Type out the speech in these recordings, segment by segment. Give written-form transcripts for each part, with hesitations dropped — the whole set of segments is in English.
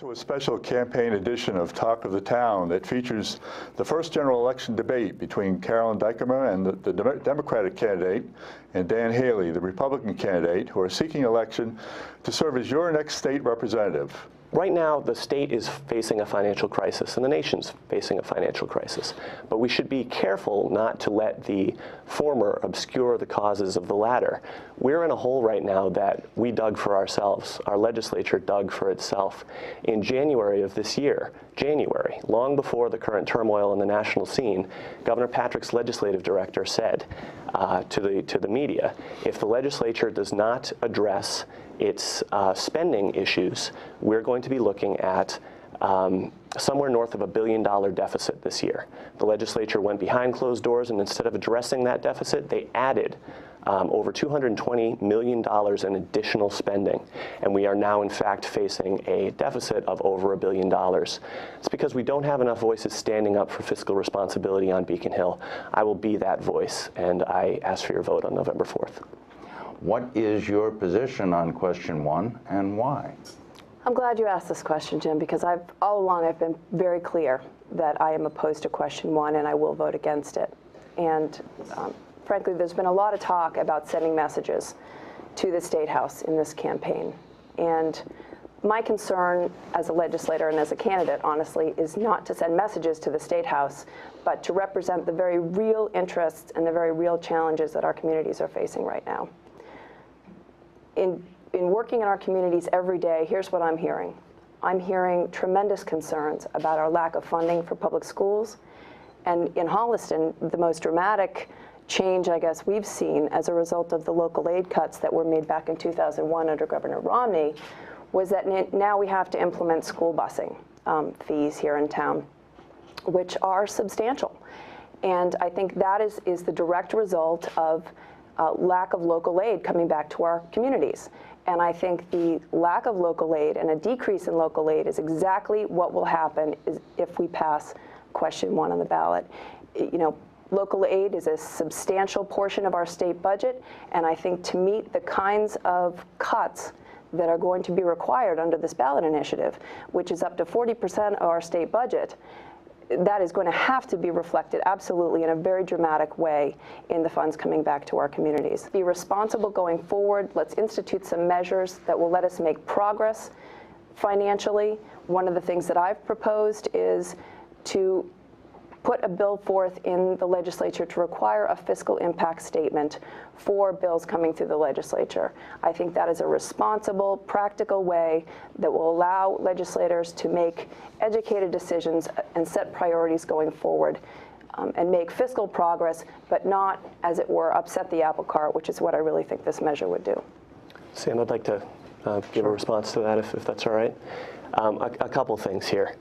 To a special campaign edition of Talk of the Town that features the first general election debate between Carolyn Dykema and the Democratic candidate and Dan Haley, the Republican candidate, who are seeking election to serve as your next state representative. Right now, the state is facing a financial crisis, and the nation's facing a financial crisis. But we should be careful not to let the former obscure the causes of the latter. We're in a hole right now that we dug for ourselves. Our legislature dug for itself. In January of this year, long before the current turmoil in the national scene, Governor Patrick's legislative director said to the media, if the legislature does not address its spending issues, we're going to be looking at somewhere north of $1 billion deficit this year. The legislature went behind closed doors, and instead of addressing that deficit, they added over $220 million in additional spending. And we are now, in fact, facing a deficit of over $1 billion. It's because we don't have enough voices standing up for fiscal responsibility on Beacon Hill. I will be that voice, and I ask for your vote on November 4th. What is your position on question 1 and why? I'm glad you asked this question, Jim, because all along I've been very clear that I am opposed to question 1 and I will vote against it. And frankly, there's been a lot of talk about sending messages to the State House in this campaign. And my concern as a legislator and as a candidate, honestly, is not to send messages to the State House, but to represent the very real interests and the very real challenges that our communities are facing right now. In working in our communities every day, here's what I'm hearing. I'm hearing tremendous concerns about our lack of funding for public schools. And in Holliston, the most dramatic change, I guess, we've seen as a result of the local aid cuts that were made back in 2001 under Governor Romney was that now we have to implement school busing fees here in town, which are substantial. And I think that is the direct result of lack of local aid coming back to our communities. And I think the lack of local aid and a decrease in local aid is exactly what will happen if we pass question 1 on the ballot. You know, local aid is a substantial portion of our state budget, and I think to meet the kinds of cuts that are going to be required under this ballot initiative, which is up to 40% of our state budget, that is going to have to be reflected absolutely in a very dramatic way in the funds coming back to our communities. Be responsible going forward. Let's institute some measures that will let us make progress financially. One of the things that I've proposed is to put a bill forth in the legislature to require a fiscal impact statement for bills coming through the legislature. I think that is a responsible, practical way that will allow legislators to make educated decisions and set priorities going forward and make fiscal progress, but not, as it were, upset the apple cart, which is what I really think this measure would do. Sam, I'd like to give a response to that, if that's all right. A couple things here.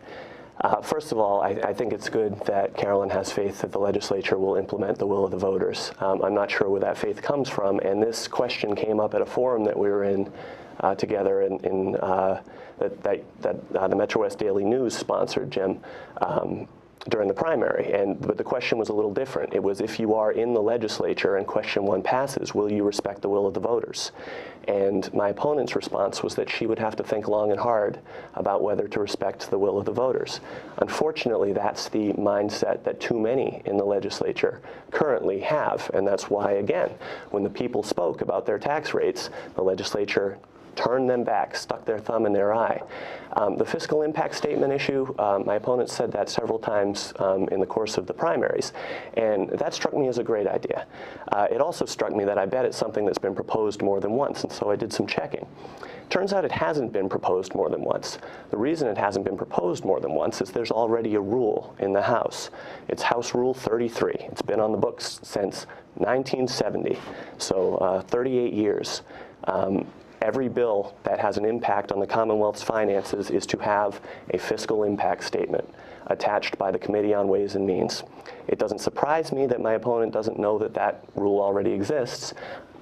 First of all, I think it's good that Carolyn has faith that the legislature will implement the will of the voters. I'm not sure where that faith comes from, and this question came up at a forum that we were in together that the Metro West Daily News sponsored, Jim, during the primary. But the question was a little different. It was, if you are in the legislature and question 1 passes, will you respect the will of the voters? And my opponent's response was that she would have to think long and hard about whether to respect the will of the voters. Unfortunately, that's the mindset that too many in the legislature currently have. And that's why, again, when the people spoke about their tax rates, the legislature turned them back, stuck their thumb in their eye. The fiscal impact statement issue, my opponent said that several times in the course of the primaries, and that struck me as a great idea. It also struck me that I bet it's something that's been proposed more than once, and so I did some checking. Turns out it hasn't been proposed more than once. The reason it hasn't been proposed more than once is there's already a rule in the House. It's House Rule 33. It's been on the books since 1970, so 38 years. Every bill that has an impact on the Commonwealth's finances is to have a fiscal impact statement attached by the Committee on Ways and Means. It doesn't surprise me that my opponent doesn't know that that rule already exists.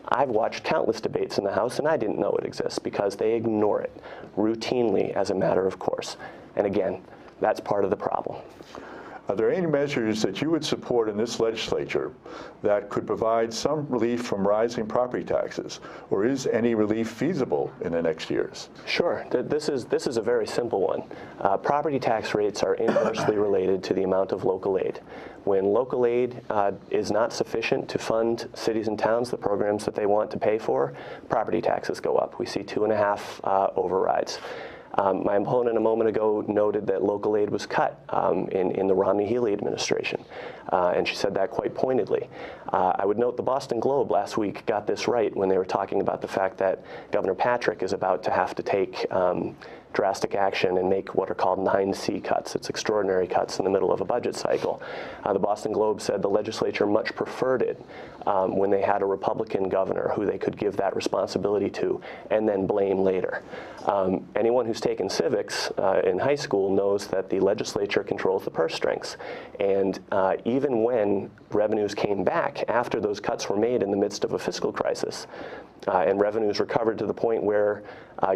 I've watched countless debates in the House, and I didn't know it exists because they ignore it routinely as a matter of course. And again, that's part of the problem. Are there any measures that you would support in this legislature that could provide some relief from rising property taxes, or is any relief feasible in the next years? Sure. This is a very simple one. Property tax rates are inversely related to the amount of local aid. When local aid is not sufficient to fund cities and towns the programs that they want to pay for, property taxes go up. We see 2.5 overrides. My opponent a moment ago noted that local aid was cut in the Romney-Healey administration, and she said that quite pointedly. I would note the Boston Globe last week got this right when they were talking about the fact that Governor Patrick is about to have to take drastic action and make what are called 9C cuts. It's extraordinary cuts in the middle of a budget cycle. The Boston Globe said the legislature much preferred it when they had a Republican governor who they could give that responsibility to and then blame later. Anyone who's taken civics in high school knows that the legislature controls the purse strings. And even when revenues came back after those cuts were made in the midst of a fiscal crisis, and revenues recovered to the point where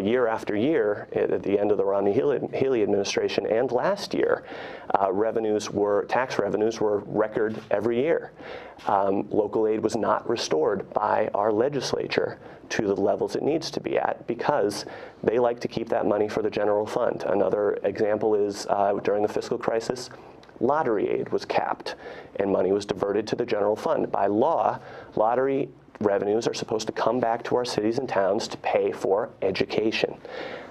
year after year, at the end of the Romney-Healey administration and last year, tax revenues were record every year. Local aid was not restored by our legislature to the levels it needs to be at because they like to keep that money for the general fund. Another example is during the fiscal crisis, lottery aid was capped and money was diverted to the general fund. By law, lottery revenues are supposed to come back to our cities and towns to pay for education.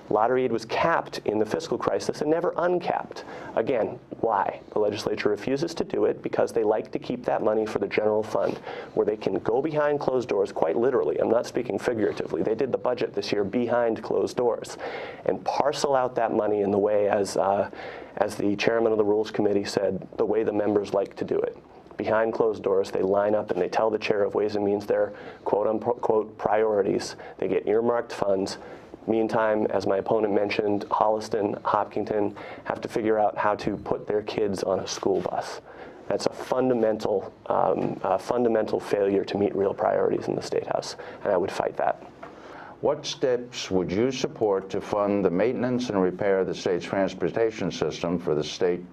Lottery aid was capped in the fiscal crisis and never uncapped. Again, why? The legislature refuses to do it because they like to keep that money for the general fund, where they can go behind closed doors, quite literally. I'm not speaking figuratively. They did the budget this year behind closed doors and parcel out that money in the way, as the chairman of the Rules Committee said, the way the members like to do it. Behind closed doors, they line up and they tell the chair of Ways and Means their quote-unquote priorities. They get earmarked funds. Meantime, as my opponent mentioned, Holliston, Hopkinton have to figure out how to put their kids on a school bus. That's a fundamental failure to meet real priorities in the State House, and I would fight that. What steps would you support to fund the maintenance and repair of the state's transportation system for the state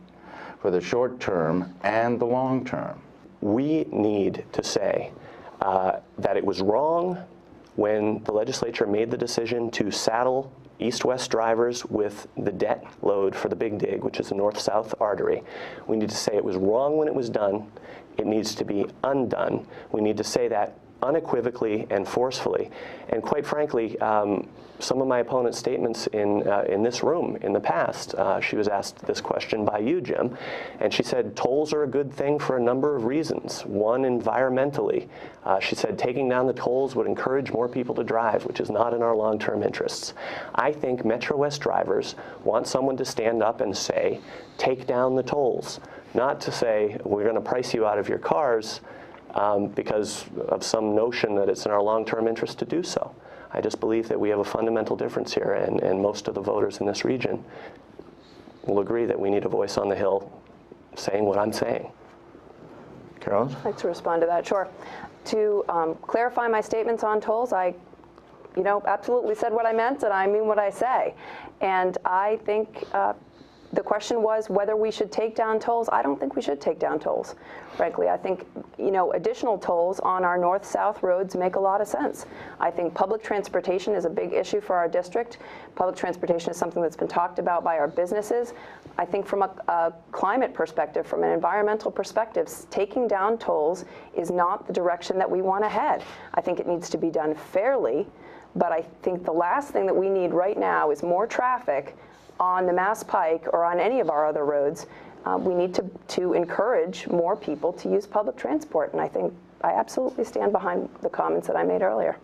for the short term and the long term? We need to say that it was wrong when the legislature made the decision to saddle east-west drivers with the debt load for the Big Dig, which is a north-south artery. We need to say it was wrong when it was done. It needs to be undone. We need to say that unequivocally and forcefully. And quite frankly, some of my opponent's statements in this room in the past, she was asked this question by you, Jim, and she said tolls are a good thing for a number of reasons. One, environmentally. She said taking down the tolls would encourage more people to drive, which is not in our long-term interests. I think Metro West drivers want someone to stand up and say, take down the tolls, not to say we're going to price you out of your cars because of some notion that it's in our long-term interest to do so. I just believe that we have a fundamental difference here, and most of the voters in this region will agree that we need a voice on the Hill saying what I'm saying. Carolyn? I'd like to respond to that, sure. To clarify my statements on tolls, I absolutely said what I meant, and I mean what I say. And I think the question was whether we should take down tolls. I don't think we should take down tolls, frankly. I think, additional tolls on our north-south roads make a lot of sense. I think public transportation is a big issue for our district. Public transportation is something that's been talked about by our businesses. I think from a climate perspective, from an environmental perspective, taking down tolls is not the direction that we want to head. I think it needs to be done fairly, but I think the last thing that we need right now is more traffic on the Mass Pike or on any of our other roads. We need to encourage more people to use public transport, and I think I absolutely stand behind the comments that I made earlier.